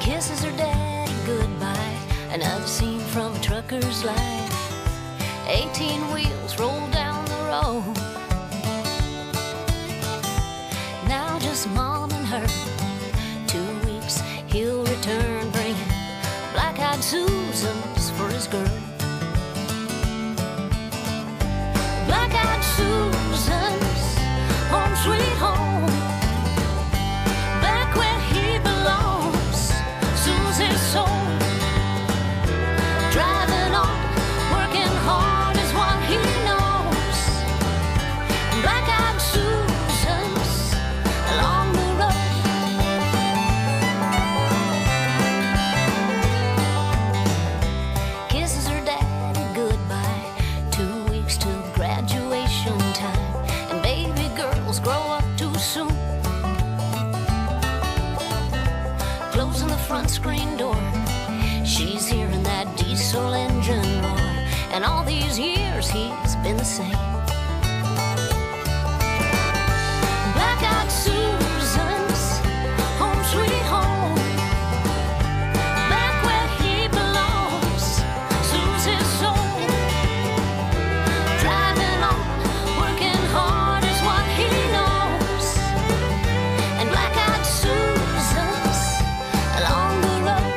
Kisses her daddy goodbye, another scene from a trucker's life. 18 wheels roll down the road, now just mom and her. 2 weeks he'll return, bringing black-eyed Susans for his girl. Black-eyed Susans, home sweet home, back where he belongs. Susie's soul, driving on, working hard is what he knows. Black-eyed Susans along the road. Kisses her daddy goodbye, 2 weeks till graduation time, and baby girls grow up too soon. Closing the front screen door, she's hearing that diesel engine roar, and all these years he's been the same. Black-eyed Susans, home sweet home, back where he belongs. Susie's soul, driving on, working hard is what he knows. And black-eyed Susans along the road.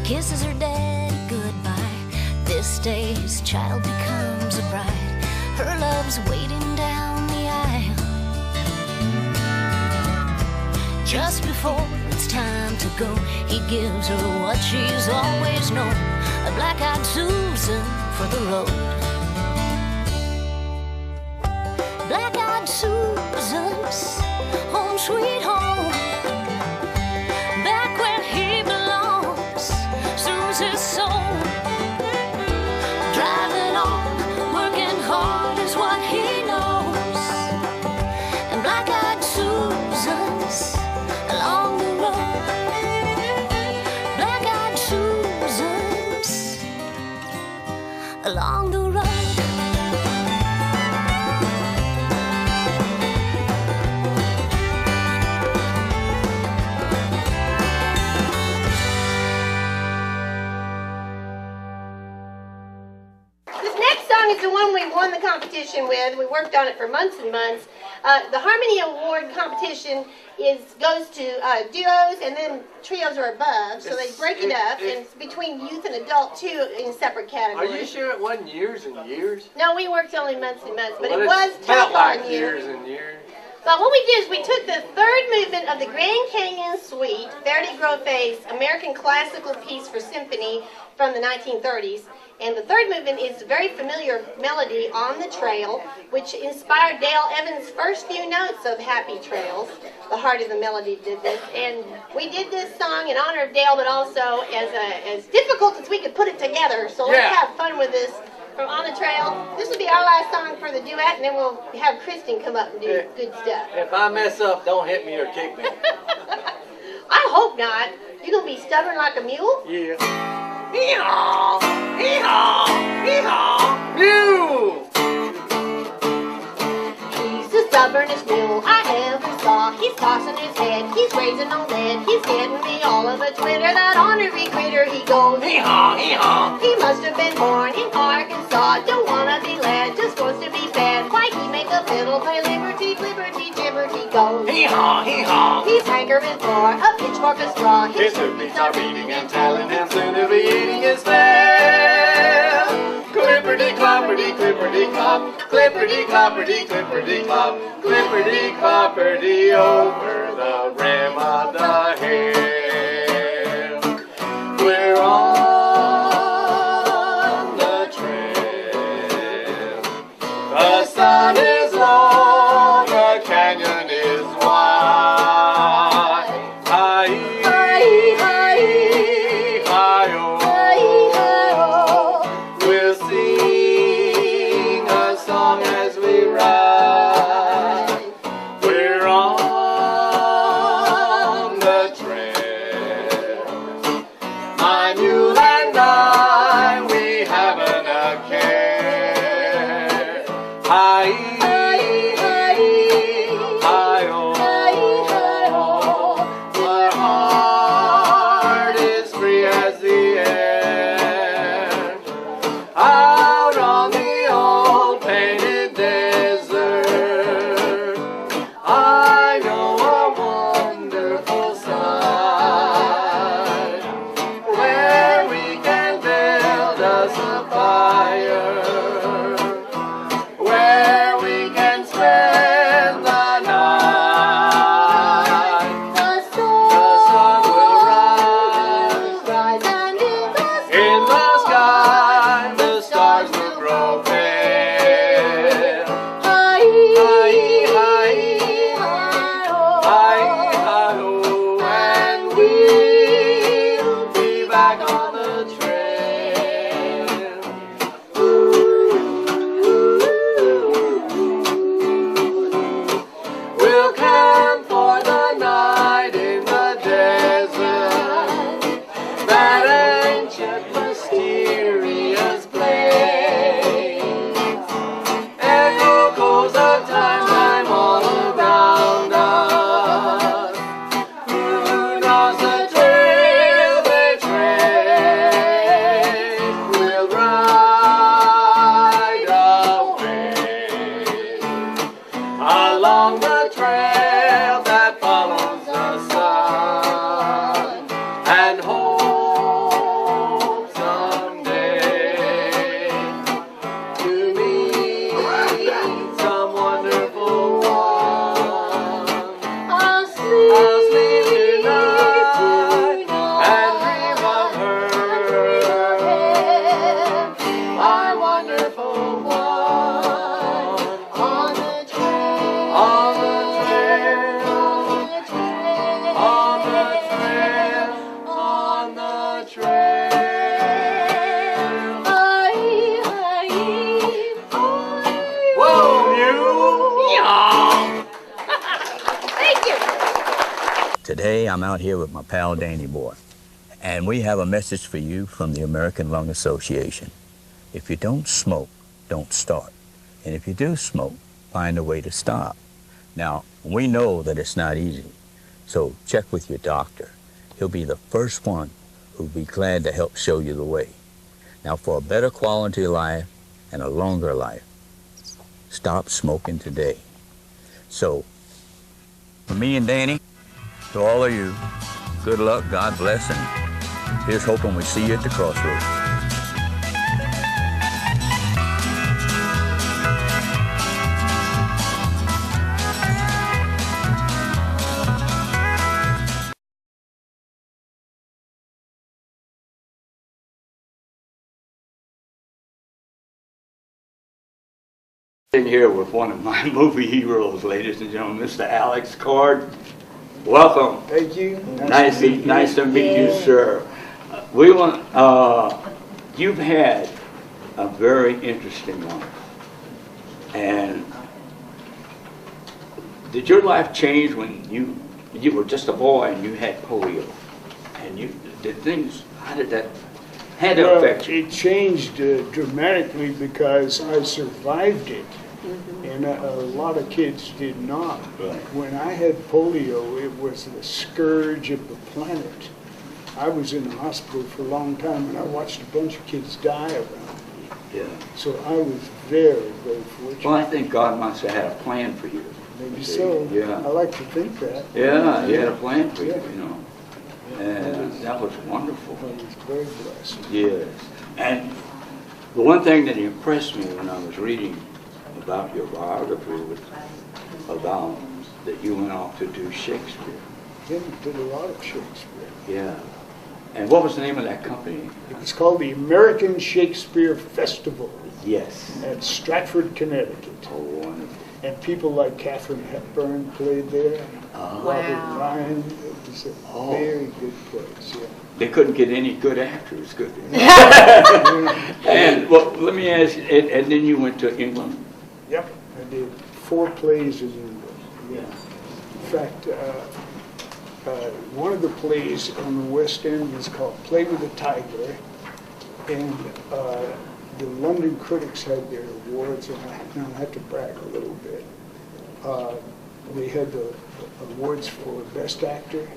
Kisses her daddy goodbye, this day his child becomes a bride. Her love's waiting down the aisle. Just before it's time to go, he gives her what she's always known, a black-eyed Susan for the road. Black-eyed Susans, home sweet home, back where he belongs. Susie's soul, driving on, working hard is what he knows. And black-eyed Susans along the road. Black-eyed Susans along the road. This next song is the one we won the competition with. We worked on it for months and months. The Harmony Award competition goes to duos, and then trios are above, so they break it up, and it's between youth and adult too in separate categories. Are you sure it wasn't years and years? No, we worked only months and months, but Well, it was tough felt like on you. years and years. But what we did is we took the third movement of the Grand Canyon Suite, Verdi Grofé's American classical piece for symphony from the 1930s. And the third movement is a very familiar melody, On the Trail, which inspired Dale Evans' first few notes of Happy Trails. The heart of the melody did this. And we did this song in honor of Dale, but also as difficult as we could put it together. So let's have fun with this. From On the Trail. This will be our last song for the duet, and then we'll have Kristen come up and do good stuff. If I mess up, don't hit me or kick me. I hope not. You gonna be stubborn like a mule? Yeah. Hee-haw! Hee-haw! Hee-haw! Mule! He's the stubbornest mule I ever saw. He's tossing his head, he's raising on lead. He's getting me all of a twitter. That ornery critter, he goes Hee-haw! Hee-haw! He must have been born in Arkansas. Don't wanna be led, just wants to be fed. Why he make a fiddle play liberty, liberty, gibberty goes. Hee-haw! Hee-haw! He's hankering for a pitchfork orchestra. His hoofbeats are beating and telling him soon he'll be eating his fill. Clippity clopperty, clippity clop, clippity clopperty, clippity clop, clippity clopperty over the rim of the hill. We're on the trail. The sun is long, the canyon is wide. Hi, hi, hi, hi-oh. We'll sing a song as we ride. We're on the trail. My mule and I, we haven't a care. Hi, hi, hi-oh. My heart is free as the air. Out on the old painted desert, I know a wonderful side where we can build us a fire, where we can spend the night. The sun will rise in the sky, the stars will grow pale. Hi, hi, hi-ho, and we'll be back on the trail. We'll camp for the night in the desert, that ancient mysterious place. Echoes of time all around us. Who knows the trail they trace? We'll ride away along the trail that follows the sun, and hope someday to meet some wonderful one. I'll sleep tonight and dream of her, my wonderful one. On the trail, on the trail, on the trail, on the trail. Whoa, you! Thank you. Today I'm out here with my pal Danny Boy, and we have a message for you from the American Lung Association. If you don't smoke, don't start. And if you do smoke, find a way to stop. Now, we know that it's not easy, so check with your doctor. He'll be the first one who'll be glad to help show you the way. Now, for a better quality of life and a longer life, stop smoking today. So, for me and Danny, to all of you, good luck, God bless, and here's hoping we see you at the Crossroads. In here with one of my movie heroes, ladies and gentlemen, Mr. Alex Cord. Welcome. Thank you. Nice to meet you, sir. We want. You've had a very interesting life, and did your life change when you were just a boy and you had polio, and you did things? How did that? Had it affect you? It changed dramatically because I survived it, and a lot of kids did not. Right. When I had polio, it was the scourge of the planet. I was in the hospital for a long time, and I watched a bunch of kids die around me. Yeah. So I was very, very fortunate. Well, I think God must have had a plan for you. Maybe so. Yeah. I like to think that. Yeah, He had a plan for you, Yeah. you know. that was wonderful. I was very blessed. Yes. And the one thing that impressed me when I was reading about your biography was about that you went off to do Shakespeare. Yeah, we did a lot of Shakespeare. Yeah. And what was the name of that company? It was called the American Shakespeare Festival Yes. at Stratford, Connecticut. Oh, wonderful. And people like Katharine Hepburn played there. Robert Wow. Ryan. It was a very good place, yeah. They couldn't get any good actors, could they? And well, let me ask you, and then you went to England? Yep, I did 4 plays in England. Yeah. In fact, one of the plays on the West End was called Play with the Tiger, and the London critics had their awards, and I have to brag a little bit. They had the awards for Best Actor,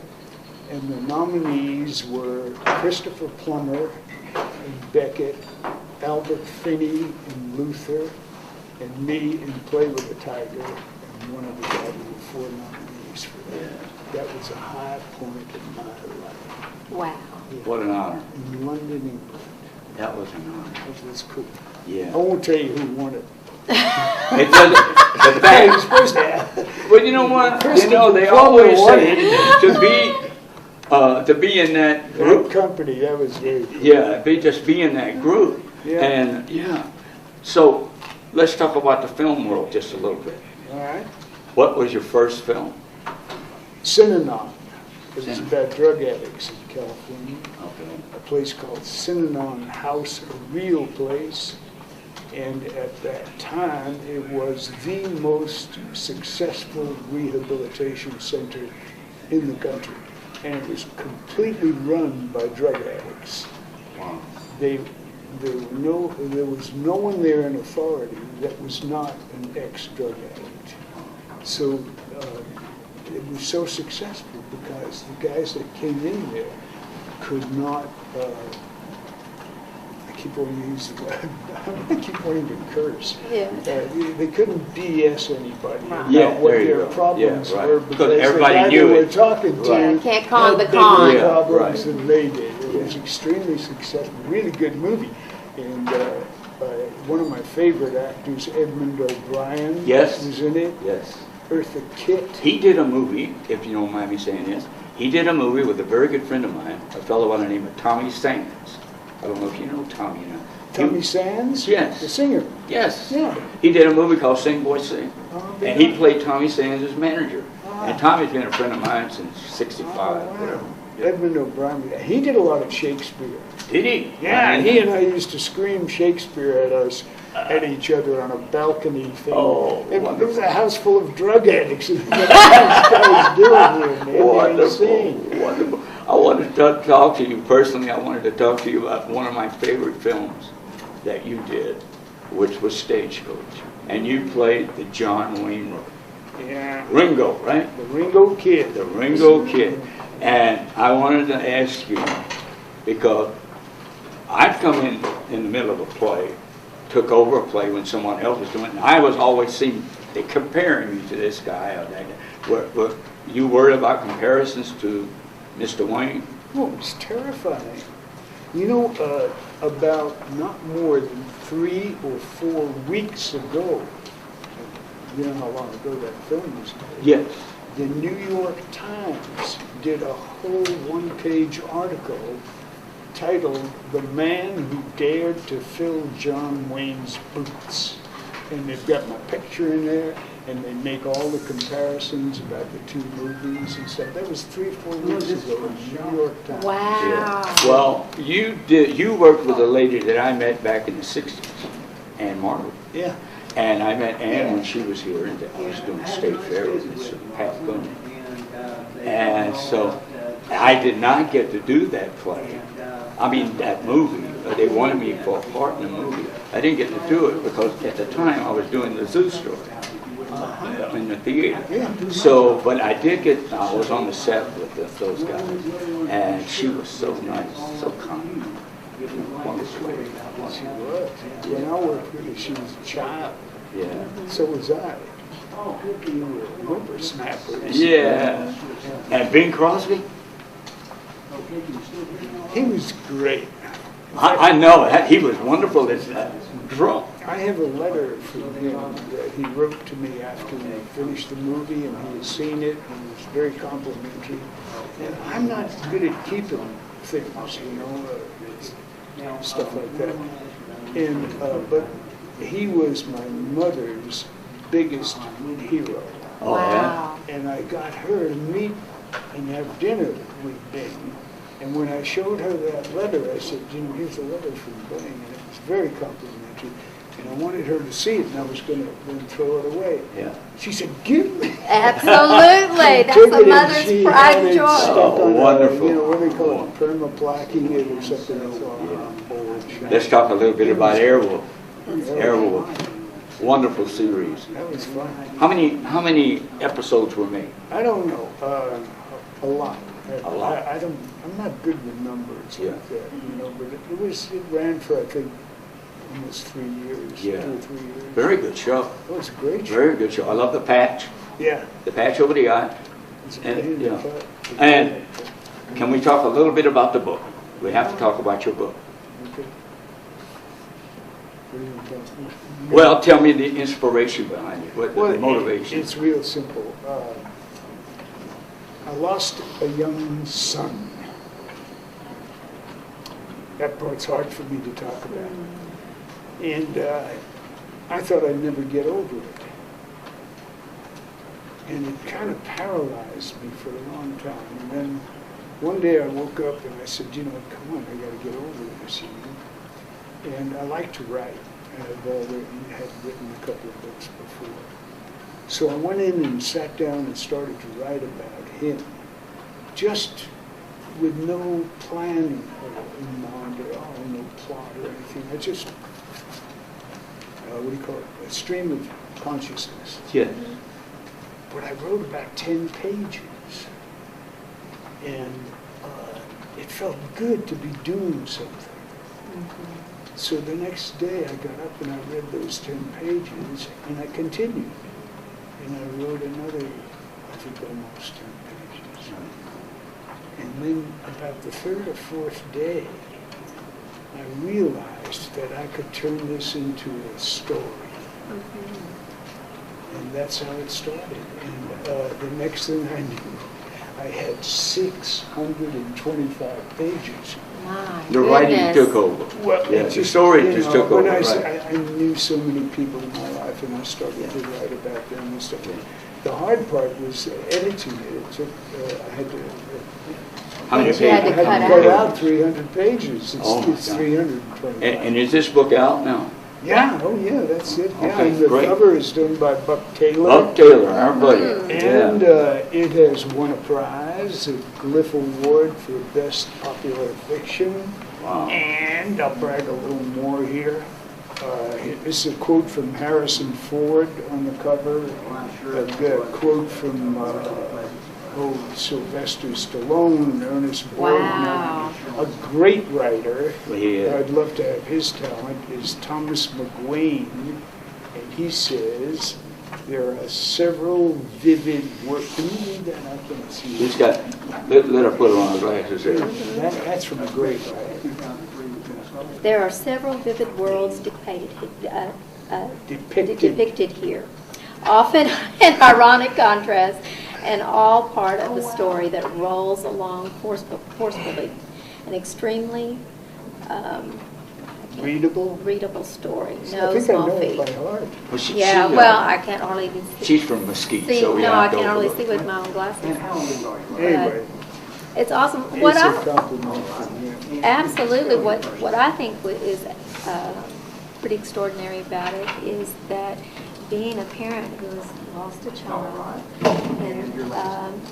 and the nominees were Christopher Plummer and Beckett, Albert Finney and Luther, and me in Play with the Tiger, and one of the guys were 4 nominees for that. That was a high point in my life. Wow. Yeah. What an honor. In London, England. That was an honor. That was cool. Yeah. I won't tell you who won it. It doesn't, the You're fact, supposed to have. well, you know what? You know, they Plummer always won say to be in that Group group. company, that was very good. Yeah, just be in that group. Yeah. And yeah. So let's talk about the film world just a little bit. All right. What was your first film? Synanon. It was Synanon. about drug addicts in California. Okay. A place called Synanon House, a real place. And at that time, it was the most successful rehabilitation center in the country. And it was completely run by drug addicts. Wow. There was no one there in authority that was not an ex-drug addict. So it was so successful because the guys that came in there could not, I keep wanting to use the word, I keep wanting to curse. Yeah. They couldn't BS anybody about Yeah, what there you their go. problems Yeah, right. were Because because everybody the guy knew they were it. talking to Right. Can't con the had con. bigger Yeah, problems right. than they did. It was extremely successful, really good movie. And one of my favorite actors, Edmund O'Brien, Yes. was in it. Yes. Eartha Kitt. He did a movie, if you don't mind me saying this, he did a movie with a very good friend of mine, a fellow by the name of Tommy Sands. I don't know if you know Tommy now. Tommy Sands? Yes. The singer. Yes. Yeah. He did a movie called Sing Boy Sing. Oh, And he played Tommy Sands' manager. And Tommy's been a friend of mine since '65. wow. Edmund O'Brien. He did a lot of Shakespeare. Did he? Yeah, I mean, he and I used to scream Shakespeare at each other on a balcony thing. Oh, It was wonderful. a house full of drug addicts. What I was doing here, man. They were Wonderful, insane. wonderful. I wanted to talk to you personally. I wanted to talk to you about one of my favorite films that you did, which was Stagecoach. And you played the John Wayne role. Yeah. Ringo, right? The Ringo Kid. The Ringo Kid. And I wanted to ask you, because I'd come in the middle of a play, took over a play when someone else was doing it, and I was always seen comparing you to this guy or that guy. Were you worried about comparisons to Mr. Wayne? Oh, it was terrifying. You know, about not more than 3 or 4 weeks ago, you know how long ago that film was made? Yes. The New York Times did a whole 1-page article titled "The Man Who Dared to Fill John Wayne's Boots." And they've got my picture in there, and they make all the comparisons about the 2 movies and stuff. That was 3 or 4 weeks ago in the New York Times. Wow. Well, you worked with a lady that I met back in the 60s, Anne Margaret. Yeah. And I met Anne when she was here, and I was doing State Fair with Mr. Pat Boone. And so I did not get to do that play. I mean, that movie. They wanted me for a part in the movie. I didn't get to do it because at the time I was doing the Zoo Story in the theater. So, but I did get, I was on the set with those guys, and she was so nice, so kind. Wonderful lady. She was. When I worked with her, she was a child. Yeah. So was I. We were whippersnappers. Yeah. And Bing Crosby? He was great. I know, he was wonderful as a drunk. I have a letter from him that he wrote to me after we finished the movie, and he had seen it, and it was very complimentary. And I'm not good at keeping things, stuff like that. And but he was my mother's biggest hero. Oh, Wow. And I got her to meet and have dinner with Bing. And when I showed her that letter, I said, here's a letter from Bing, and it was very complimentary. And I wanted her to see it, and I was going to then throw it away. Yeah. She said, give me. Absolutely. That's Took a it, and mother's she pride had and it joy. stuck Oh, on wonderful. what do they call it, perma-placking it or something. I thought, on board. Let's talk a little bit about Airwolf. Airwolf, wonderful series. That was fun. How many episodes were made? I don't know, a lot. A lot. I'm not good with numbers Yeah. like that, but it ran for, I think, almost 3 years, Yeah. 2 or 3 years. Very good show. It was a great show. Very good show. I love the patch Yeah. over the eye. It's a And, pain in yeah. the butt. And can we talk a little bit about the book? We have to talk about your book. Okay. What do you think? Well, tell me the inspiration behind it, what Well, the motivation. It's real simple. I lost a young son. That part's hard for me to talk about. And I thought I'd never get over it. And it kind of paralyzed me for a long time. And then one day I woke up and I said, come on, I got to get over this. And I like to write. I've already had written a couple of books before. So I went in and sat down and started to write about him, just with no plan in mind at all, no plot or anything. I just, what do you call it, a stream of consciousness. Yeah. But I wrote about 10 pages, and it felt good to be doing something. So the next day I got up and I read those 10 pages, and I continued. And I wrote another, I think, almost 10 pages. And then about the third or fourth day, I realized that I could turn this into a story. And that's how it started. And the next thing I knew, I had 625 pages. My The writing goodness. took over. Well, Yeah, it the story just took over, when right. I knew so many people in my life, and I started to write about them and stuff. The hard part was editing it. It took, I had to... How many You had to pages? cut out 300 pages. Oh, my It's God. 325. And is this book out now? Yeah, oh yeah, that's it. Yeah, Okay, and the great. cover is done by Buck Taylor. Buck Taylor, our buddy. And Yeah. it has won a prize, a Glyph Award for Best Popular Fiction. Wow. And I'll brag a little more here. This is a quote from Harrison Ford on the cover. I've got a quote from Sylvester Stallone, Ernest Borgnine. Wow. A great writer. Yeah. I'd love to have his talent, is Thomas McGuane. And he says, there are several vivid works. Can you read that? I can't see He's it. got, let her put on her glasses there. That's from a great writer. There are several vivid worlds depicted here, often in ironic contrast, and all part of a story that rolls along forcefully. An extremely readable story. I No think I small know it by feat. heart. Well, she, Yeah, she, well, I can't hardly even see. she's from Mesquite, See, so we no, have I to can hardly overlook see with my own glasses. Anyway, It's awesome. it's a compliment from him. Absolutely. What I think is pretty extraordinary about it is that being a parent who has lost a child and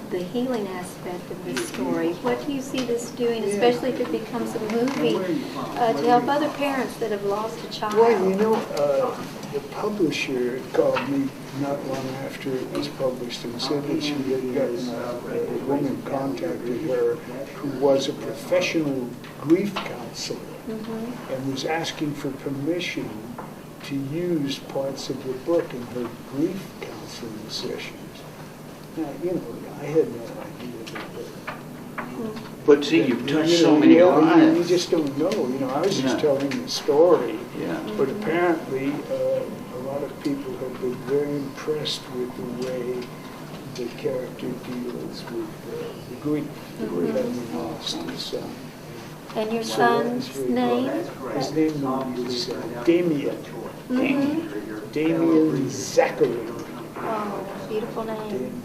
the healing aspect of this story, what do you see this doing, especially if it becomes a movie, to help other parents that have lost a child? Well, the publisher called me not long after it was published and said that she had gotten a woman contacted her who was a professional grief counselor and was asking for permission to use parts of the book in her grief counseling sessions. Now, I had no idea that But see, you've touched You so know, many you lives. just don't know. You know, I was just Yeah. telling the story, Yeah. but apparently a lot of people have been very impressed with the way the character deals with the grief that having lost his son. And your So that's son's very name? good. His name is Damien. Damien Zachary. Oh, beautiful name.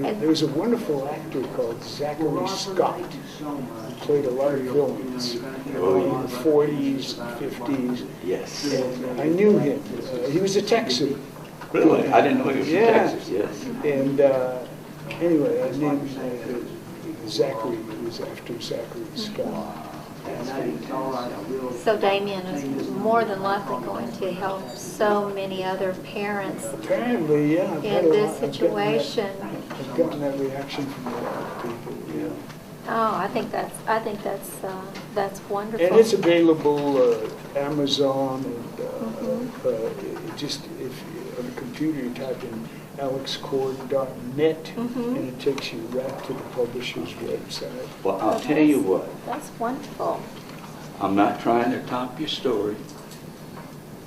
And there was a wonderful actor called Zachary Scott who played a lot of villains in the 40s, 50s. Yes. And I knew him. He was a Texan. Really? I didn't know he was from Yeah. Texas, yes. And anyway, I named Zachary. It was after Zachary Scott. So Damien is more than likely going to help so many other parents Apparently, yeah. I've had in a this lot- I've gotten that- situation. I've gotten that reaction from a lot of people, yeah. Oh, I think that's wonderful. And it's available Amazon and just if on a computer you type in alexcord.net and it takes you right to the publisher's website. Well, I'll tell you what, That's wonderful. I'm not trying to top your story,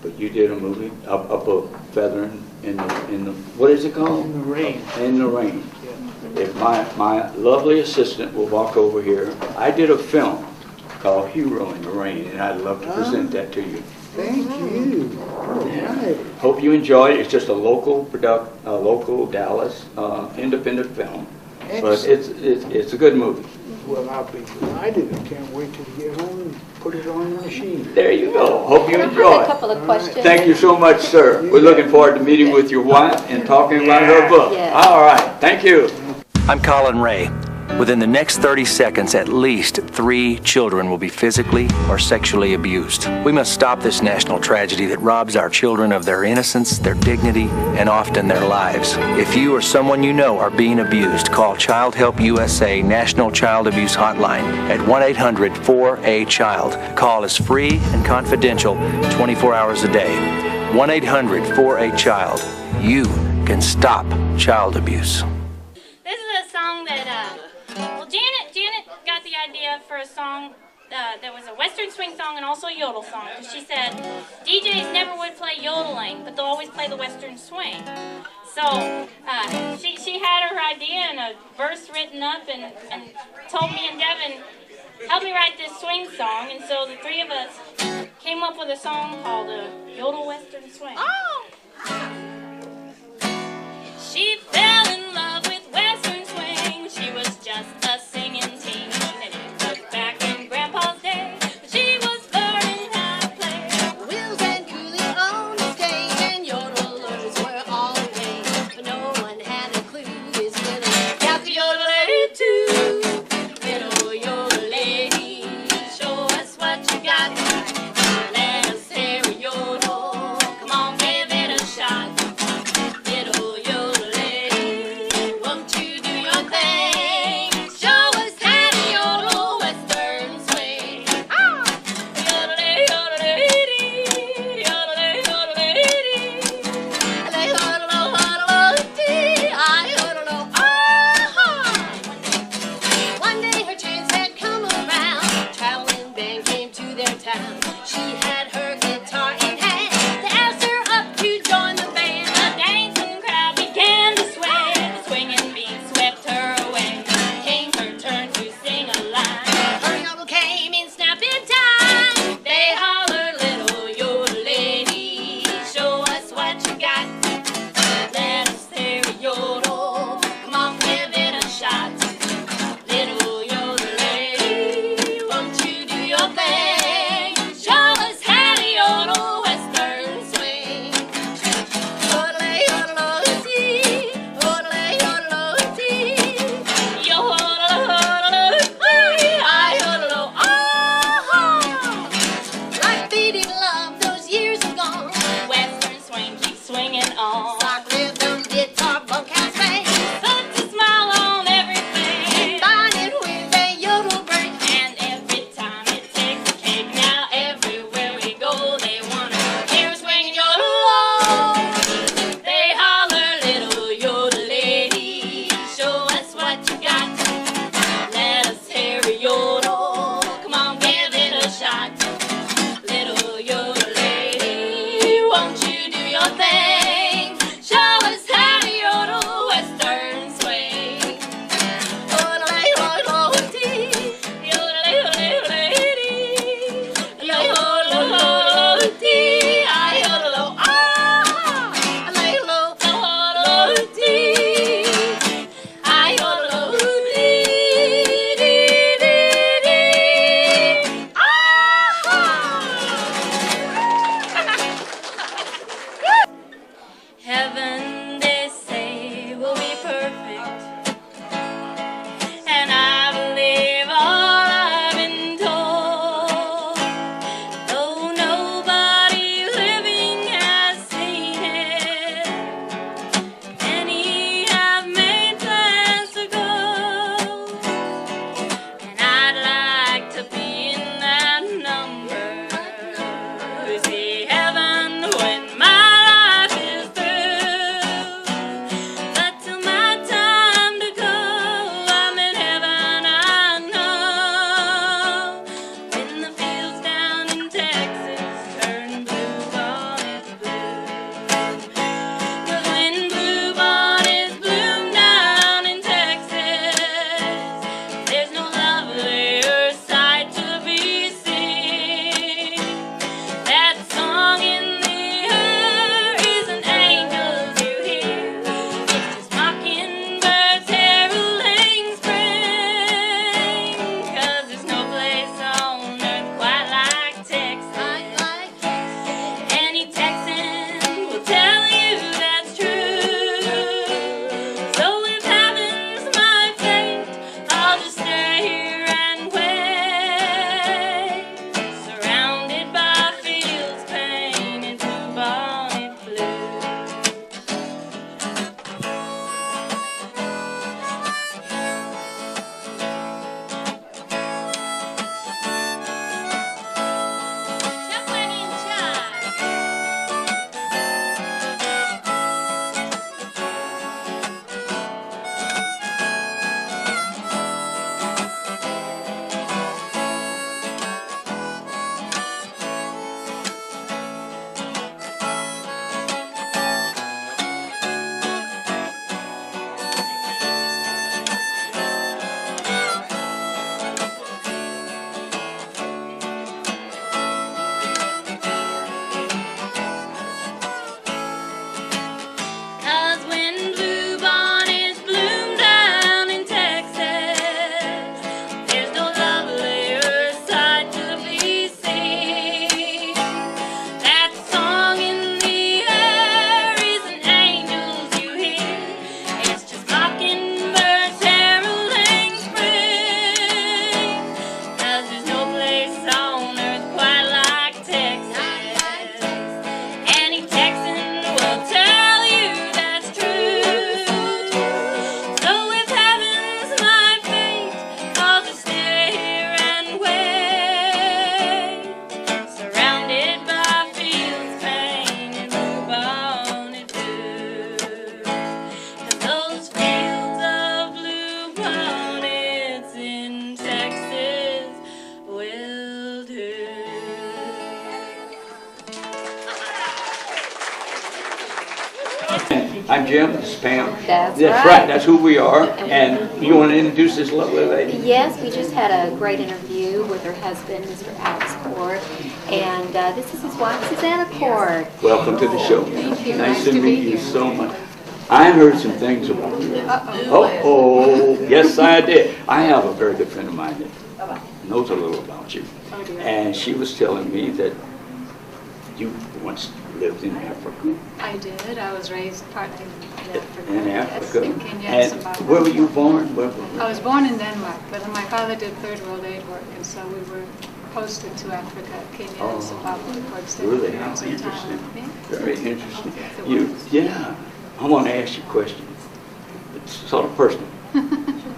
but you did a movie, a book, Feather in the, what is it called? In the Rain. In the Rain. Yeah. If my lovely assistant will walk over here, I did a film called Hero in the Rain, and I'd love to present that to you. Thank you. All right. Hope you enjoy it. It's just a local local Dallas independent film, but it's a good movie. Well, I'll be delighted. I can't wait till you get home and put it on the machine. There you go. Hope you I have enjoy a it. couple of questions. Thank you so much, sir. We're looking forward to meeting with your wife and talking about her book. Yes. All right. Thank you. I'm Colin Ray. Within the next 30 seconds, at least 3 children will be physically or sexually abused. We must stop this national tragedy that robs our children of their innocence, their dignity, and often their lives. If you or someone you know are being abused, call Child Help USA National Child Abuse Hotline at 1-800-4A-CHILD. Call is free and confidential 24 hours a day. 1-800-4A-CHILD. You can stop child abuse. This is a song that, Janet got the idea for a song that was a Western swing song and also a yodel song. She said DJs never would play yodeling, but they'll always play the Western swing. So she had her idea and a verse written up and told me and Devin, help me write this swing song. And so the three of us came up with a song called Yodel Western Swing. Oh! She fell in love with Western swing. She was just a singing teen. And it was back in Grandpa's day. But she was learning how to play. Wheels and cooling on the stage, and yodelers were all the rage. But no one had a clue this little got the yodel too. Little yodel lady, show us what you got. Let us hear a yodel. Come on, give it a shot. Little yodel lady. I'm Jim, this is Pam. That's right. right. That's who we are. And you want to introduce this lovely lady? Yes, we just had a great interview with her husband, Mr. Alex Cord, and this is his wife, Susanna Cord. Welcome to the show. Thank you. Nice to meet you so much. I heard some things about you. Uh-oh. Yes, I did. I have a very good friend of mine that knows a little about you. And she was telling me that you once lived in Africa. I did. I was raised partly in Africa. In Africa. Yes, in Kenya and Zimbabwe. where were you born? I was born in Denmark, but then my father did third world aid work, and so we were posted to Africa, Kenya and Zimbabwe for extended Really? periods How of interesting. time. Yeah. Very interesting. Yeah. I want to ask you a question. It's sort of personal.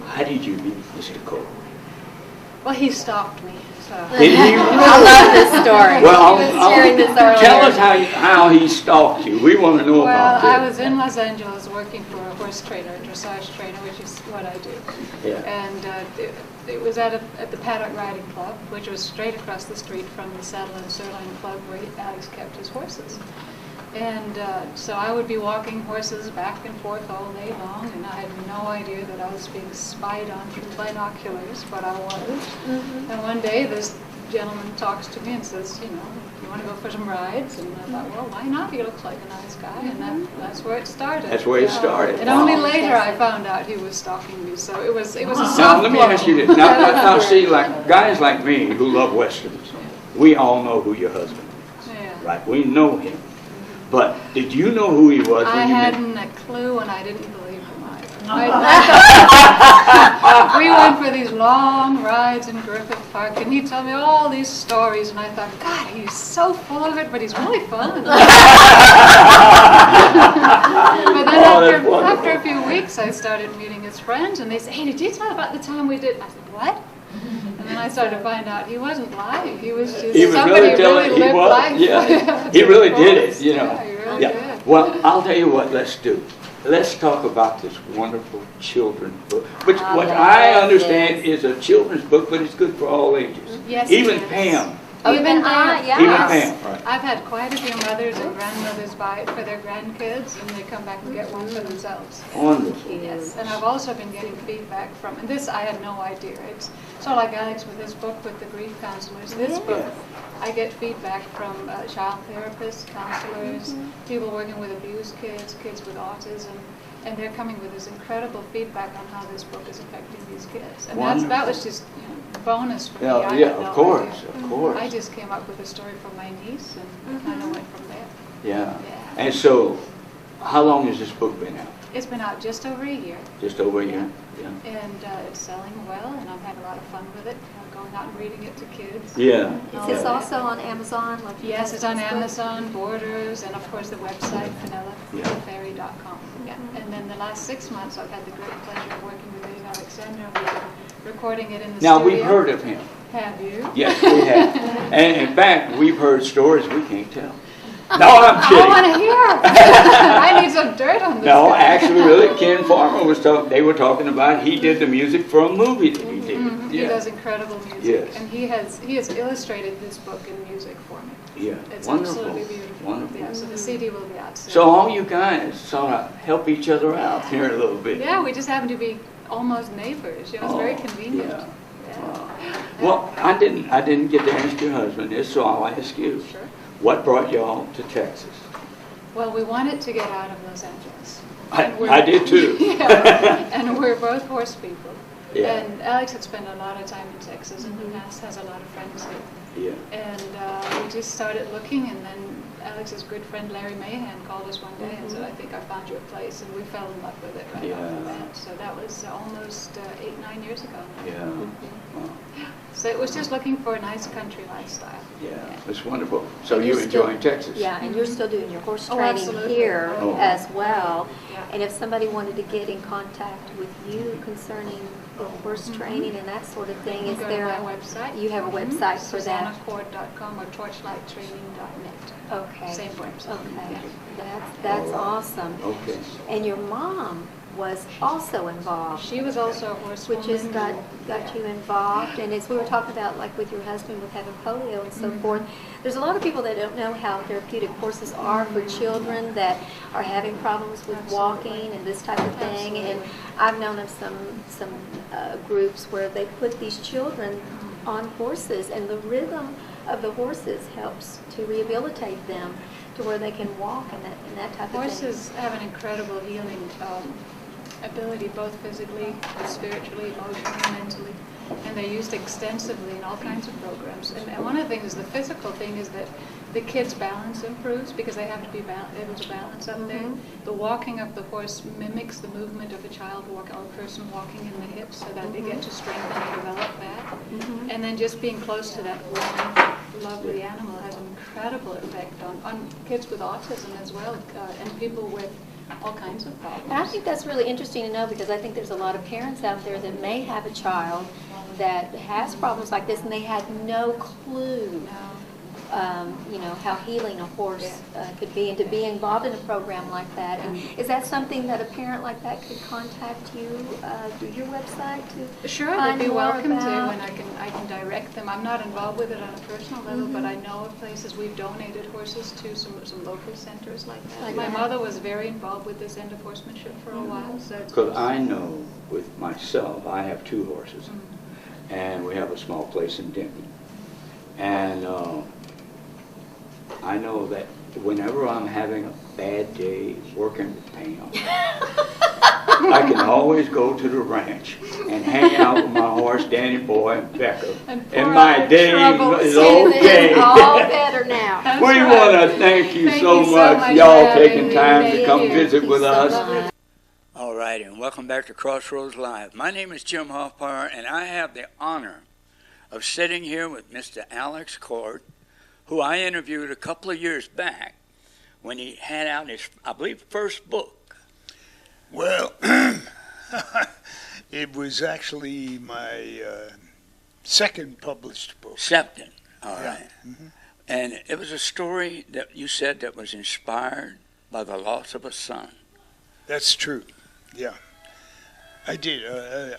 How did you meet Mr. Cole? Well, he stalked me. So. Did he? I love this story. Well, He was sharing this earlier. tell us how he stalked you. We want to know about Well, this. I was in Los Angeles working for a horse trainer, a dressage trainer, which is what I do. Yeah. And it was at the Paddock Riding Club, which was straight across the street from the Saddle and Sirloin Club where Alex kept his horses. And so I would be walking horses back and forth all day long, and I had no idea that I was being spied on through binoculars, but I was. And one day this gentleman talks to me and says, you want to go for some rides? And I thought, well, why not? He looks like a nice guy, and that's where it started. That's where it started. And Wow. only later I found out he was stalking me, so it was a soft Now, let me blow. ask you this. Now, see, like guys like me who love Westerns, we all know who your husband is, Yeah. right? We know him. But did you know who he was I when you met? hadn't a clue, and I didn't believe him either. We went for these long rides in Griffith Park, and he told me all these stories, and I thought, God, he's so full of it, but he's really fun. But then after a few weeks, I started meeting his friends, and they said, hey, did you tell about the time we did? I said, what? And then I started to find out he wasn't lying. He was just somebody really lived life. Yeah, he really did it, Yeah, he really did. Well, I'll tell you what, let's do. Let's talk about this wonderful children's book, which what I understand is a children's book, but it's good for all ages. Yes, Even it is. Pam. Even yeah. Even Pam, right. I've had quite a few mothers and grandmothers buy it for their grandkids, and they come back and get one for themselves. Wonderful. Yes, and I've also been getting feedback from, and this I had no idea. It's sort of like Alex with his book with the grief counselors. This book, I get feedback from child therapists, counselors, people working with abused kids, kids with autism, and they're coming with this incredible feedback on how this book is affecting these kids. And that was just bonus for me. I had no of course, idea. of course. I just came up with a story for my niece, and kind of went from there. Yeah. And so, how long has this book been out? It's been out just over a year. Just over a year? Yeah. And it's selling well, and I'm having a lot of fun with it. Going out and reading it to kids. Yeah. Is this also on Amazon? Like Yes, it's on Amazon, Borders, and of course the website, FenellaFairy.com. Yeah. And then the last 6 months I've had the great pleasure of working with Dave Alexander. We've been recording it in the Now, studio. we've heard of him. Have you? Yes, we have. And in fact, we've heard stories we can't tell. No, I'm kidding. I want to hear. I need some dirt on this. No, guy. actually, really, Ken Farmer was talking. They were talking about he did the music for a movie that he did. He does incredible music, Yes. and he has illustrated this book in music for me. Yeah, It's wonderful. absolutely beautiful. Wonderful. Yeah, so the CD will be out soon. So all you guys sort of help each other out here a little bit. Yeah, we just happen to be almost neighbors. It's very convenient. Yeah. Well, I didn't get to ask your husband this, so I'll ask you. Sure. What brought y'all to Texas? Well, we wanted to get out of Los Angeles. I did too. Yeah, and we're both horse people. Yeah. And Alex had spent a lot of time in Texas, and has a lot of friends here. Yeah. And we just started looking, and then Alex's good friend Larry Mahan called us one day and said, I think I found you a place, and we fell in love with it right off the bat. So that was almost 8-9 years ago now. Yeah. Wow. So it was just looking for a nice country lifestyle. Yeah, it's wonderful. So And you're you're still- enjoying Texas? Yeah, and you're still doing your horse Oh, training absolutely. here Oh. as well. Yeah. And if somebody wanted to get in contact with you concerning the horse training and that sort of thing, You is go there to a my website. You have a website for that? SusannaCord.com or torchlighttraining.net. Okay. Same website. Okay. Yeah. That's Oh, wow. awesome. Okay. And your mom was also involved. She was also a horsewoman. Which has got you involved. And as we were talking about, like with your husband with having polio and so forth, there's a lot of people that don't know how therapeutic horses are for children that are having problems with walking and this type of thing. And I've known of some groups where they put these children on horses, and the rhythm of the horses helps to rehabilitate them to where they can walk and that type of thing. Horses have an incredible healing ability, both physically, spiritually, emotionally, mentally, and they're used extensively in all kinds of programs. And one of the things, the physical thing, is that the kids' balance improves because they have to be able to balance up there. The walking of the horse mimics the movement of a child or a person walking in the hips, so that they get to strengthen and develop that. And then just being close to that warm, lovely animal has an incredible effect on kids with autism as well, and people with all kinds of problems. And I think that's really interesting to know, because I think there's a lot of parents out there that may have a child that has problems like this, and they had no clue how healing a horse could be, and to be involved in a program like that. And is that something that a parent like that could contact you through your website to Sure, find they'd be more welcome about? to, and I can direct them. I'm not involved with it on a personal level, but I know of places we've donated horses to, some local centers like that. My mother was very involved with this end of horsemanship for a while. Because I know with myself, I have 2 horses, and we have a small place in Denton. And I know that whenever I'm having a bad day working with Pam, I can always go to the ranch and hang out with my horse, Danny Boy, and Becca. And my day is okay. It's all better now. We want to thank you so much, y'all taking time to come visit with us. All right, and welcome back to Crossroads Live. My name is Jim Hoffmeyer, and I have the honor of sitting here with Mr. Alex Cord, who I interviewed a couple of years back when he had out his, I believe, first book. Well, it was actually my second published book. Second, all right. And it was a story that you said that was inspired by the loss of a son. That's true, yeah. I did.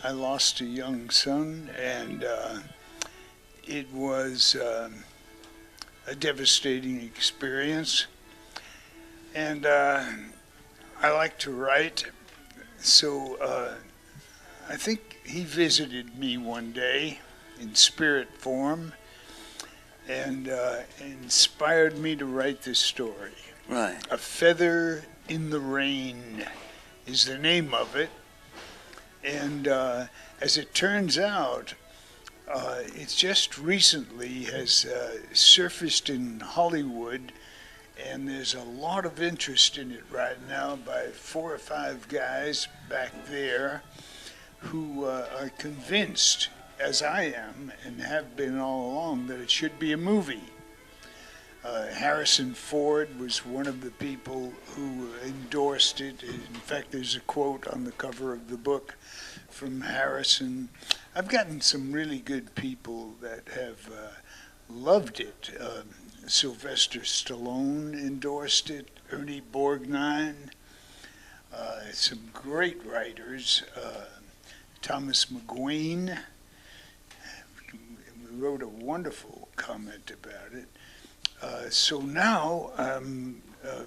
I lost a young son, and it was a devastating experience. And I like to write, so I think he visited me one day in spirit form and inspired me to write this story. Right. A Feather in the Rain is the name of it. And as it turns out, it just recently has surfaced in Hollywood, and there's a lot of interest in it right now by 4 or 5 guys back there who are convinced, as I am and have been all along, that it should be a movie. Harrison Ford was one of the people who endorsed it. In fact, there's a quote on the cover of the book from Harrison. I've gotten some really good people that have loved it. Sylvester Stallone endorsed it, Ernie Borgnine, some great writers, Thomas McGuane wrote a wonderful comment about it. So now I'm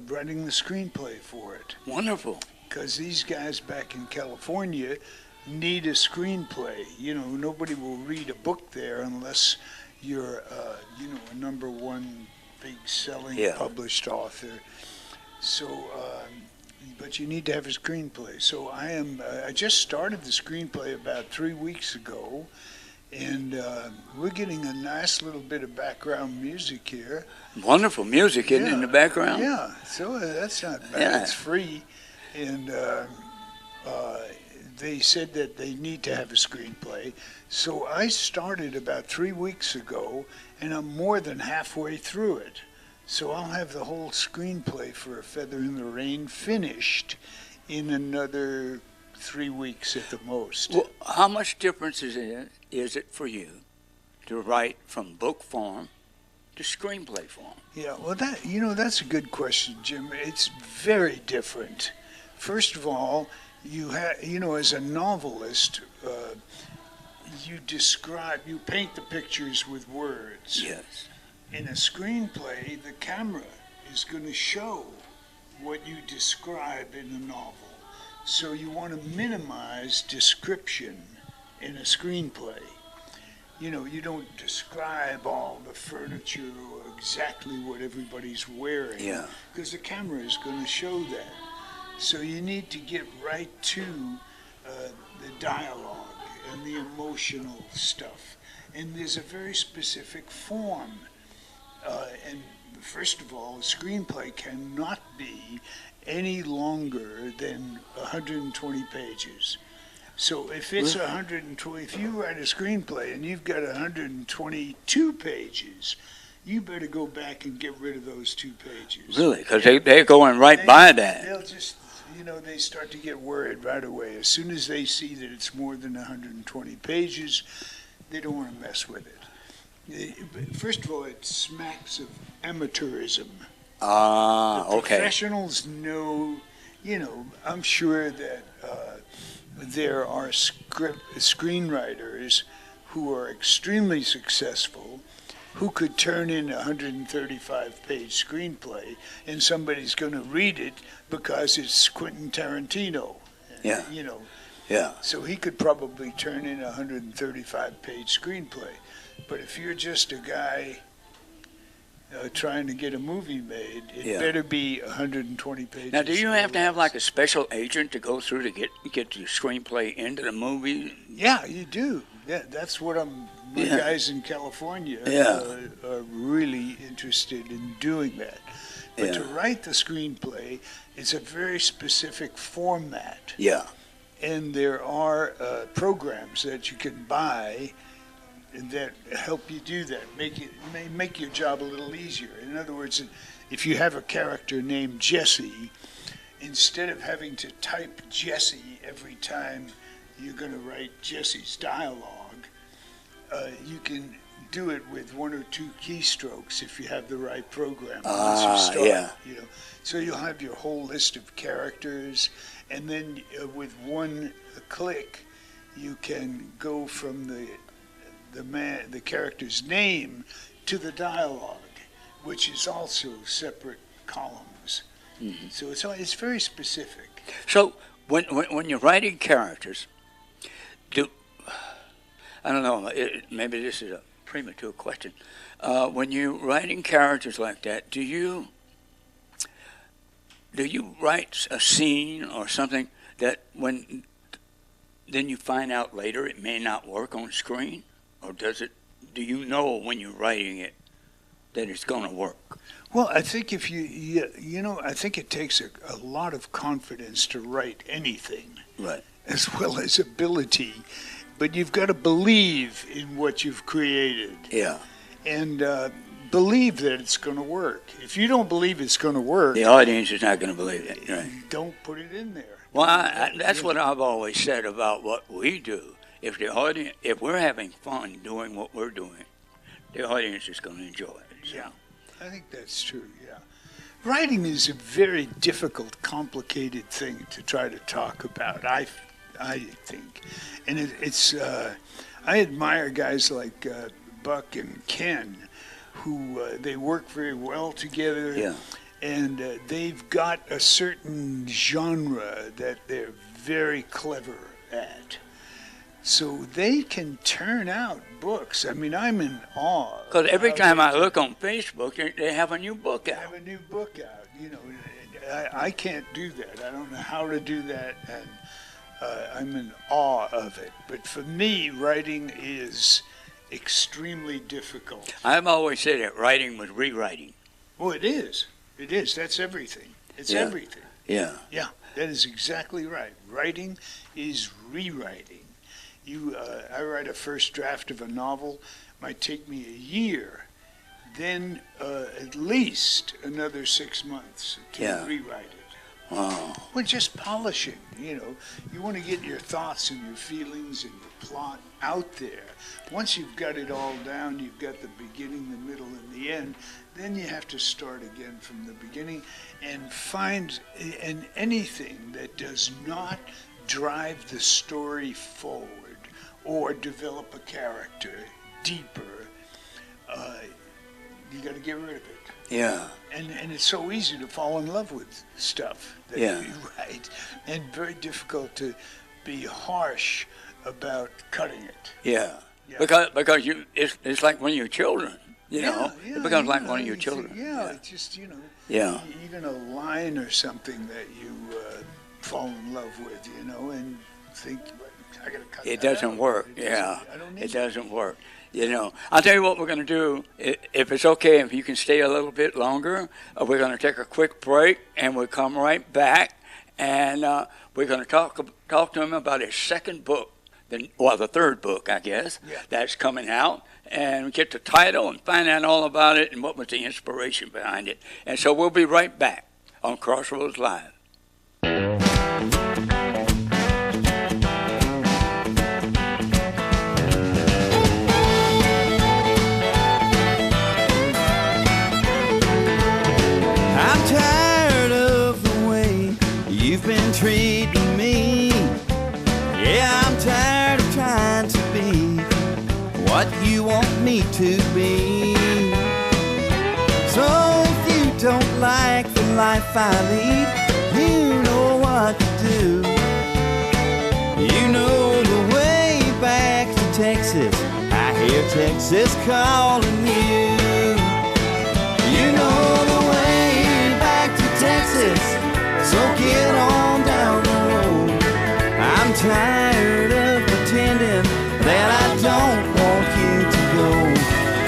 writing the screenplay for it. Wonderful. Because these guys back in California need a screenplay. You know, nobody will read a book there unless you're, a #1 big-selling published author. So, but you need to have a screenplay. So I just started the screenplay about 3 weeks ago, and we're getting a nice little bit of background music here. Wonderful music in the background. Yeah, so that's not bad. Yeah. It's free, and they said that they need to have a screenplay. So I started about 3 weeks ago, and I'm more than halfway through it. So I'll have the whole screenplay for A Feather in the Rain finished in another 3 weeks at the most. Well, how much difference is it for you to write from book form to screenplay form? Yeah, well, that's a good question, Jim. It's very different. First of all, you know, as a novelist, you paint the pictures with words. Yes. In a screenplay, the camera is going to show what you describe in a novel. So you want to minimize description in a screenplay. You know, you don't describe all the furniture or exactly what everybody's wearing. Yeah. Because the camera is going to show that. So you need to get right to the dialogue and the emotional stuff. And there's a very specific form. And first of all, a screenplay cannot be any longer than 120 pages. So if it's 120, if you write a screenplay and you've got 122 pages, you better go back and get rid of those 2 pages. Really? Because they're going right by that. They'll just, you know, they start to get worried right away. As soon as they see that it's more than 120 pages, they don't want to mess with it. First of all, it smacks of amateurism. Ah, The okay. professionals know, you know, I'm sure that there are screenwriters who are extremely successful who could turn in a 135-page screenplay and somebody's going to read it because it's Quentin Tarantino. Yeah. You know, Yeah. so he could probably turn in a 135-page screenplay. But if you're just a guy trying to get a movie made, it better be 120 pages. Now, do you have to have like a special agent to go through to get the screenplay into the movie? Yeah, you do. Yeah, that's what my guys in California are really interested in doing that. But to write the screenplay, it's a very specific format. Yeah. And there are programs that you can buy that help you do that, make your job a little easier. In other words, if you have a character named Jesse, instead of having to type Jesse every time you're going to write Jesse's dialogue, you can do it with 1 or 2 keystrokes if you have the right program. Once you start, you know. So you'll have your whole list of characters, and then with one click, you can go from the character's name to the dialogue, which is also separate columns. Mm-hmm. So it's very specific. So when you're writing characters, I don't know, maybe this is a premature question. When you're writing characters like that, do you write a scene or something that then you find out later it may not work on screen? Or do you know when you're writing it that it's going to work? Well, I think if I think it takes a lot of confidence to write anything. Right. As well as ability. But you've got to believe in what you've created. Yeah. And believe that it's going to work. If you don't believe it's going to work, the audience is not going to believe it. Right. Don't put it in there. Well, that's what I've always said about what we do. If we're having fun doing what we're doing, the audience is going to enjoy it. So. Yeah, I think that's true. Yeah, writing is a very difficult, complicated thing to try to talk about. I think, and it's. I admire guys like Buck and Ken, who they work very well together. Yeah. And they've got a certain genre that they're very clever at. So they can turn out books. I mean, I'm in awe. Because every time I look on Facebook, they have a new book out. They have a new book out. You know, I can't do that. I don't know how to do that, and I'm in awe of it. But for me, writing is extremely difficult. I've always said that writing was rewriting. Well, it is. It is. That's everything. It's everything. Yeah. Yeah, that is exactly right. Writing is rewriting. I write a first draft of a novel, might take me a year, then at least another 6 months to rewrite it. Wow. Well, just polishing, you know. You want to get your thoughts and your feelings and your plot out there. Once you've got it all down, you've got the beginning, the middle, and the end, then you have to start again from the beginning and find anything that does not drive the story forward or develop a character deeper, you got to get rid of it. Yeah. And it's so easy to fall in love with stuff that Yeah. you write, and very difficult to be harsh about cutting it. Yeah. Yeah. Because it's like one of your children, you know. Yeah, It becomes like yeah, one of your it's- children. Yeah, it's just, you know, Yeah. even a line or something that you fall in love with, you know, and think, I got to cut It that doesn't out. work. It doesn't- Yeah. I don't need It doesn't work. You know, I'll tell you what we're going to do. If it's okay, if you can stay a little bit longer, we're going to take a quick break, and we'll come right back, and we're going to talk to him about his second book, the third book, I guess, that's coming out, and get the title and find out all about it and what was the inspiration behind it. And so we'll be right back on Crossroads Live. I'm tired of the way you've been treating me. Yeah, I'm tired of trying to be what you want me to be. So if you don't like the life I lead, you know what to do. You know the way back to Texas. I hear Texas calling you. You know the way back to Texas, so get on down the road. I'm tired of pretending that I don't want you to go.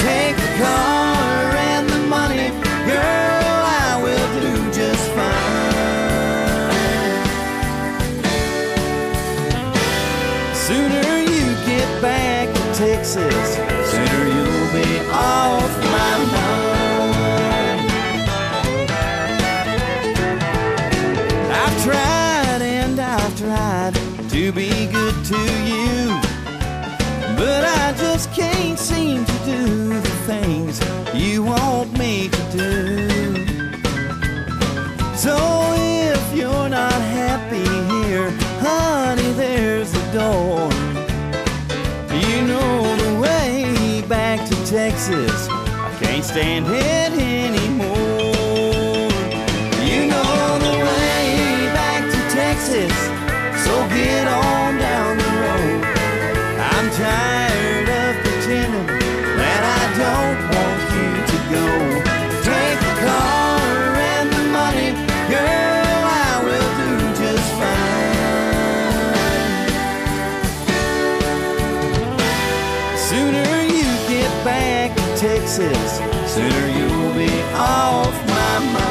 Take the car and the money, girl, I will do just fine. Sooner you get back to Texas, sooner you'll be off my mind. I've tried and I've tried to be good to you, but I just can't seem to do the things you want me to do. So if you're not happy here, honey, there's the door. You know the way back to Texas, I can't stand it anymore. You know the way back to Texas, so get on down the road. I'm tired of pretending that I don't want you to go. Take the car and the money, girl, I will do just fine. Sooner you get back to Texas, sooner you'll be off my mind.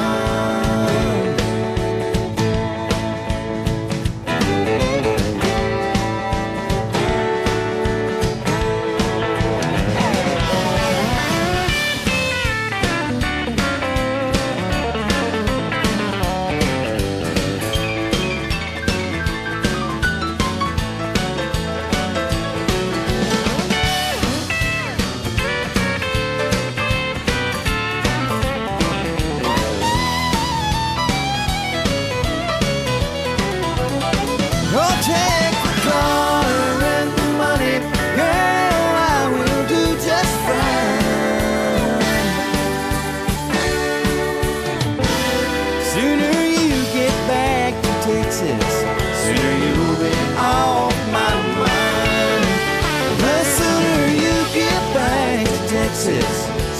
Oh, take the car and the money, girl, I will do just fine. Sooner you get back to Texas, sooner you'll be off my mind. The sooner you get back to Texas,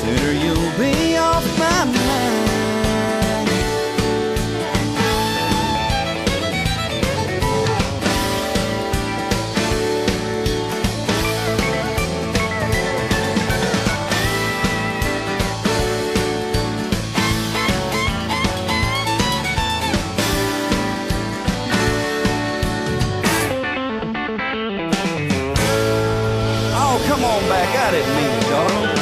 sooner you'll be off my mind. Oh, come on back. I didn't mean it, darling.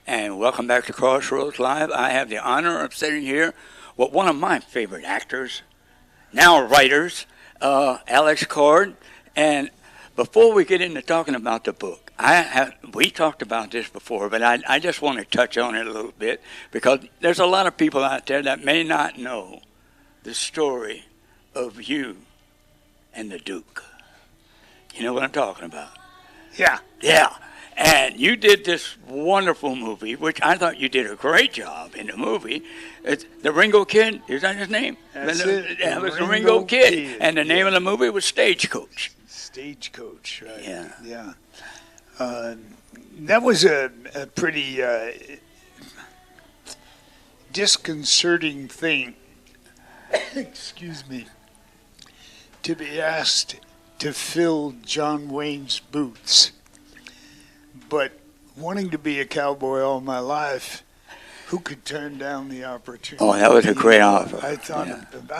And welcome back to Crossroads Live. I have the honor of sitting here with one of my favorite actors, now writers, Alex Cord. And before we get into talking about the book, we talked about this before, but I just want to touch on it a little bit because there's a lot of people out there that may not know the story of you and the Duke. You know what I'm talking about? Yeah. Yeah. And you did this wonderful movie, which I thought you did a great job in the movie. It's the Ringo Kid, is that his name? That's it. Yeah, it was the Ringo Ringo Kid. Kid. And the name of the movie was Stagecoach. Stagecoach, right? Yeah. Yeah. That was a pretty disconcerting thing. Excuse me. To be asked to fill John Wayne's boots. But wanting to be a cowboy all my life, who could turn down the opportunity? Oh, that was a great offer. I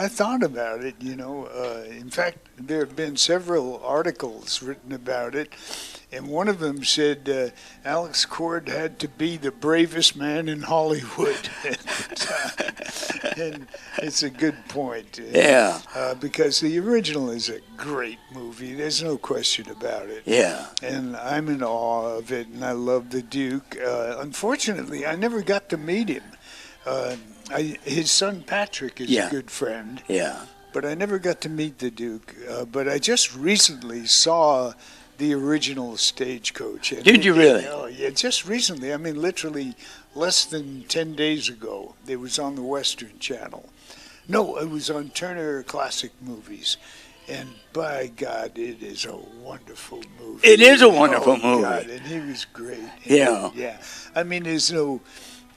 thought about it, you know. In fact, there have been several articles written about it, and one of them said Alex Cord had to be the bravest man in Hollywood at the time. And it's a good point. Yeah. Because the original is a great movie. There's no question about it. Yeah. And I'm in awe of it, and I love the Duke. Unfortunately, I never got to meet him. His son Patrick is a good friend. Yeah. But I never got to meet the Duke. But I just recently saw the original Stagecoach. And Did you really? Oh, yeah, just recently. I mean, literally less than 10 days ago. It was on the Western Channel. No, it was on Turner Classic Movies. And by God, it is a wonderful movie. It is a wonderful movie. God, and he was great. Yeah. Yeah. I mean, there's no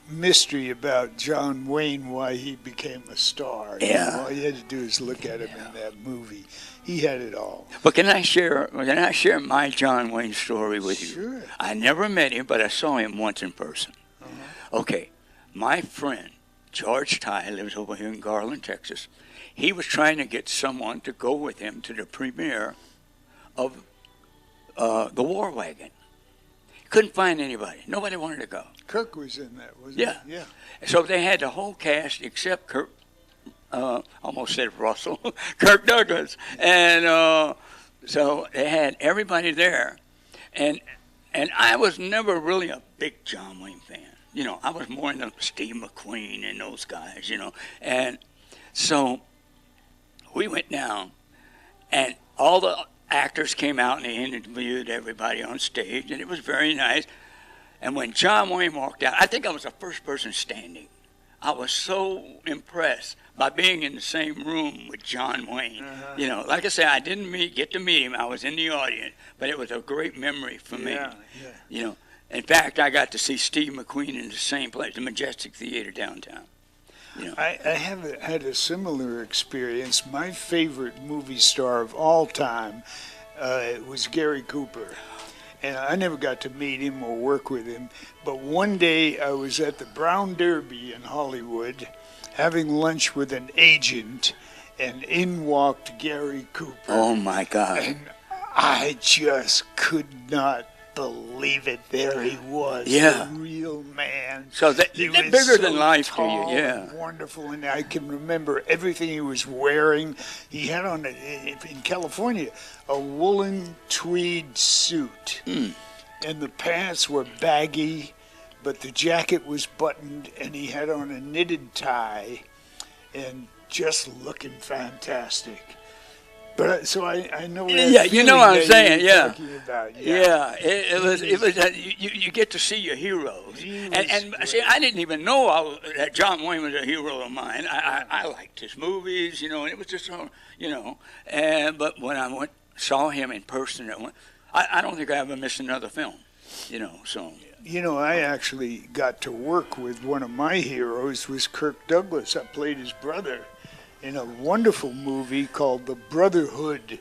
mystery about John Wayne, why he became a star. Yeah. You know, all you had to do is look at him in that movie. He had it all. But can I share my John Wayne story with you? Sure. I never met him, but I saw him once in person. Okay, my friend George Ty lives over here in Garland, Texas. He was trying to get someone to go with him to the premiere of The War Wagon. Couldn't find anybody. Nobody wanted to go. Kirk was in that, wasn't Yeah. he? Yeah. So they had the whole cast except Kirk. Almost said Russell, Kirk Douglas, and so they had everybody there, and I was never really a big John Wayne fan. You know, I was more into Steve McQueen and those guys. You know, and so we went down, and all the actors came out and they interviewed everybody on stage, and it was very nice. And when John Wayne walked out, I think I was the first person standing. I was so impressed by being in the same room with John Wayne. You know, like I said, I didn't get to meet him. I was in the audience, but it was a great memory for me. Yeah. You know, in fact, I got to see Steve McQueen in the same place, the Majestic Theater downtown. You know. I have had a similar experience. My favorite movie star of all time was Gary Cooper. And I never got to meet him or work with him. But one day I was at the Brown Derby in Hollywood having lunch with an agent, and in walked Gary Cooper. Oh, my God. And I just could not believe it. There he was, Yeah. the real man. So they're He bigger was so than life to you, tall yeah. and wonderful, and I can remember everything he was wearing. He had on, in California, a woolen tweed suit, and the pants were baggy, but the jacket was buttoned, and he had on a knitted tie, and just looking fantastic. But so I know that. Yeah, you know what I'm saying. Yeah, talking about. yeah. It was you get to see your heroes, and see, I didn't even know that John Wayne was a hero of mine. I liked his movies, you know, and it was just you know. But when I saw him in person, I don't think I ever missed another film, you know. So. You know, I actually got to work with one of my heroes, was Kirk Douglas. I played his brother in a wonderful movie called The Brotherhood.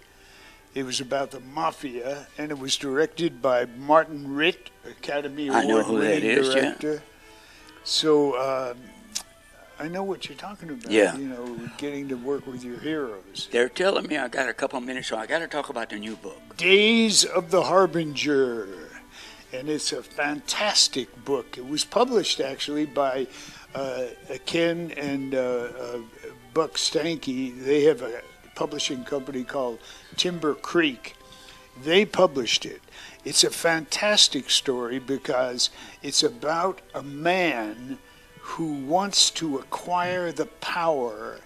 It was about the mafia, and it was directed by Martin Ritt, Academy Award-winning director. Yeah. So I know what you're talking about. Yeah. You know, getting to work with your heroes. They're telling me I got a couple of minutes, so I got to talk about the new book. Days of the Harbinger. And it's a fantastic book. It was published, actually, by Ken and Buck Stanky. They have a publishing company called Timber Creek. They published it. It's a fantastic story because it's about a man who wants to acquire the power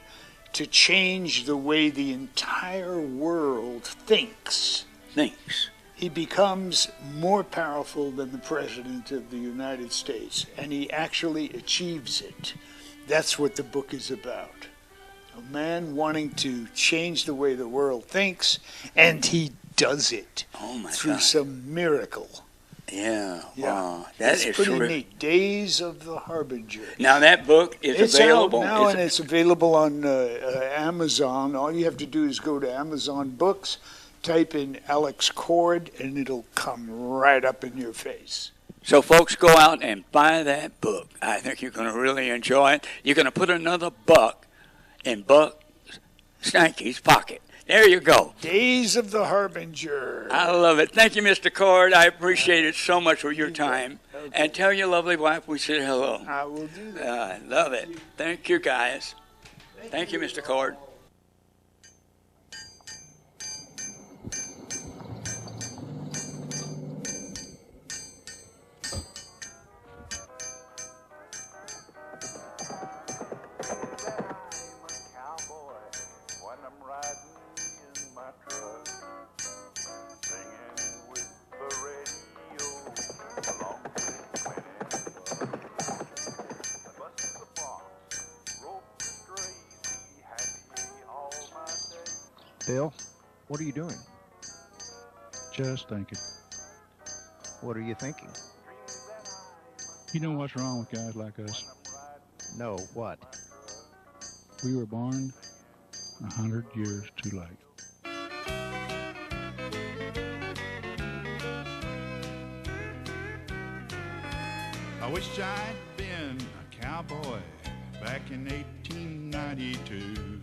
to change the way the entire world thinks. He becomes more powerful than the President of the United States, and he actually achieves it. That's what the book is about. A man wanting to change the way the world thinks, and he does it through some miracle. Yeah, wow. That is pretty terrific. neat. Days of the Harbinger. Now that book is available. Out now, and it's available on Amazon. All you have to do is go to Amazon Books, type in Alex Cord, and it'll come right up in your face. So folks, go out and buy that book. I think you're going to really enjoy it. You're going to put another buck in Buck Stanky's pocket. There you go. Days of the Harbinger. I love it. Thank you, Mr. Cord. I appreciate it so much for your time. Okay. And tell your lovely wife we said hello. I will do that. I love it. Thank you, guys. Thank you, Mr. Cord. Bill, what are you doing? Just thinking. What are you thinking? You know what's wrong with guys like us? No, what? We were born 100 years too late. I wish I'd been a cowboy back in 1892,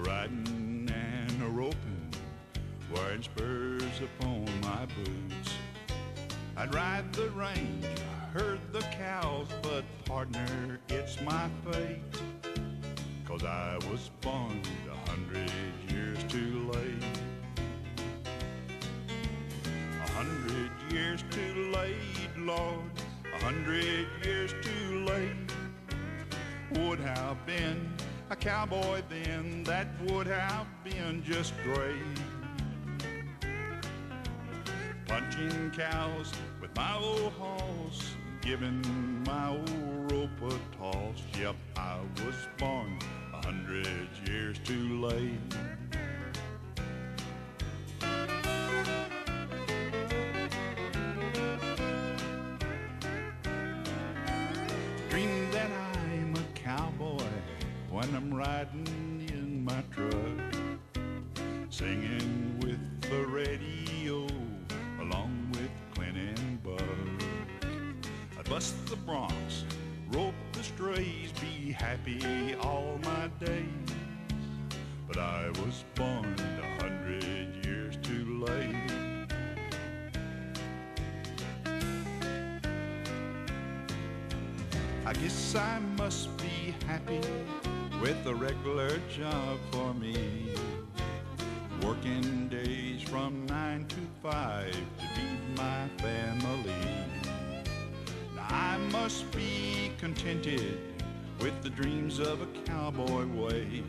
riding and a-roping, wearing spurs upon my boots. I'd ride the range, herd the cows, but partner, it's my fate, 'cause I was born 100 years too late. 100 years too late, Lord, 100 years too late. Would have been a cowboy then, that would have been just great. Punching cows with my old horse, giving my old rope a toss. Yep, I was born 100 years too late. Dream that I'm a cowboy when I'm riding in my truck, singing with the radio along with Clint and Buck. I'd bust the broncs, rope the strays, be happy all my days. But I was born 100 years too late. I guess I must be happy with a regular job for me, working days from 9 to 5 to feed my family. Now I must be contented with the dreams of a cowboy ways,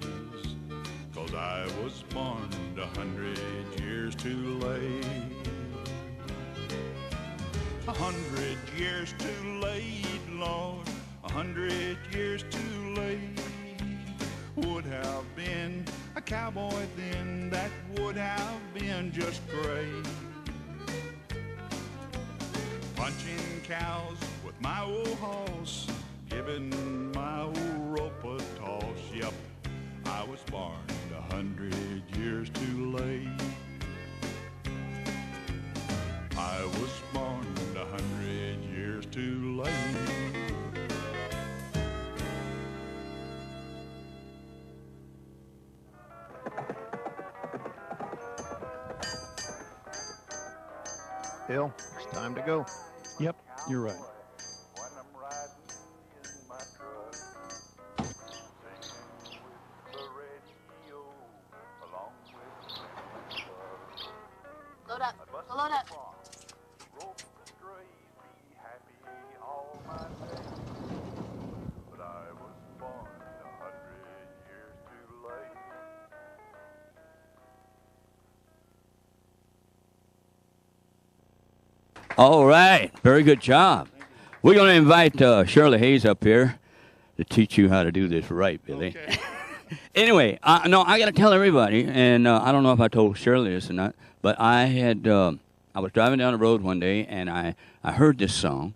'cause I was born 100 years too late. 100 years too late, Lord, 100 years too late. Would have been a cowboy then, that would have been just great. Punching cows with my old horse, giving my old rope a toss. Yep, I was born 100 years too late. I was born 100 years too late. Bill, it's time to go. Yep, you're right. Load up. Load up. But I was born 100 years All right. Very good job. We're going to invite Shirley Hayes up here to teach you how to do this right, Billy. Okay. Anyway, no, I got to tell everybody, and I don't know if I told Shirley this or not, but I was driving down the road one day, and I heard this song,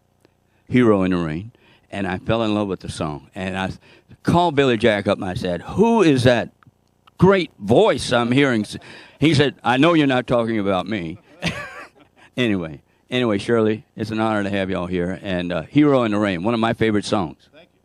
Hero in the Rain, and I fell in love with the song. And I called Billy Jack up, and I said, who is that great voice I'm hearing? He said, I know you're not talking about me. Anyway, Shirley, it's an honor to have y'all here, and Hero in the Rain, one of my favorite songs. Thank you.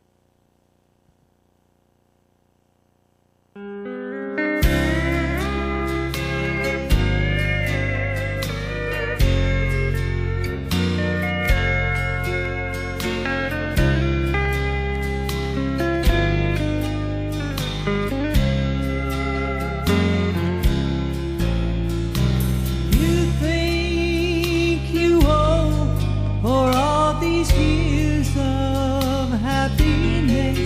You think you owe for all these years of happiness.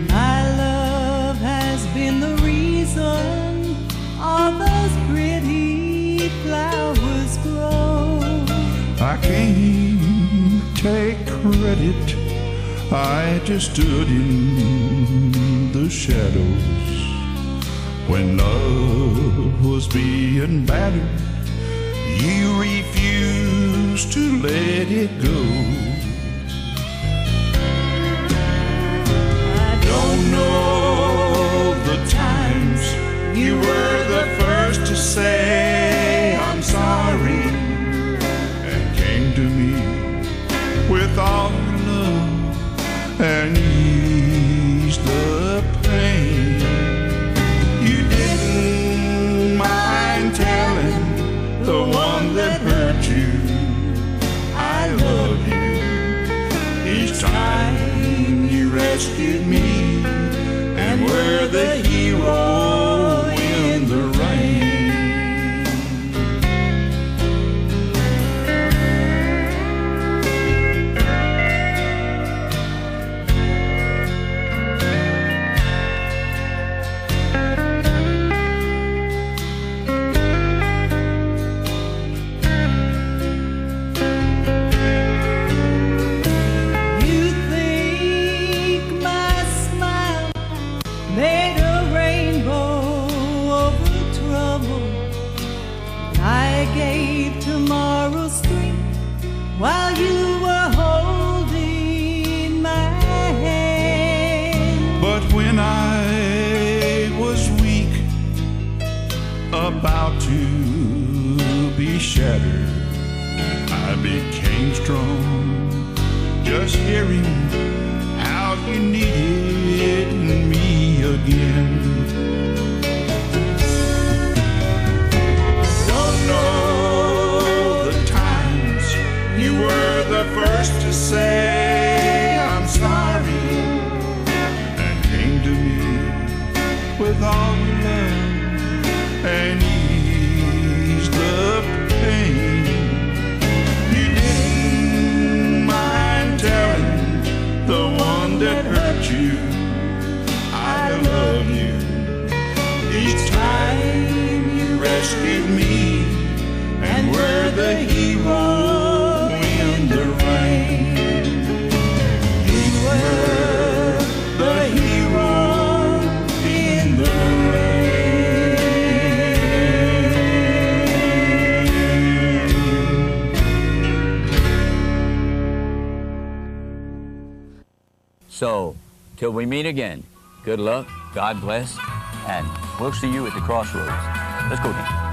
My love has been the reason all those pretty flowers grow. I can't take credit. I just stood in the shadows when love was being battered. You refused to let it go. I Don't know the times you were the first to say I'm sorry and came to me with all your love and eased the pain. You didn't mind telling the one that hurt you I love you. Each time you rescued me and were the hero in the rain. You think my smile made a rainbow over trouble? I gave tomorrow strength while you were holding my hand. But when I was weak, about to be shattered, I became strong. Just hearing how you needed me again. Don't know the times you were the first to say I'm sorry and came to me with all your love and eased the pain. You didn't mind telling the one that hurt you I love you. Each time you rescued me and were the hero in the rain. You were the hero in the rain. So, till we meet again, good luck, God bless, and we'll see you at the Crossroads. Let's go, Dan.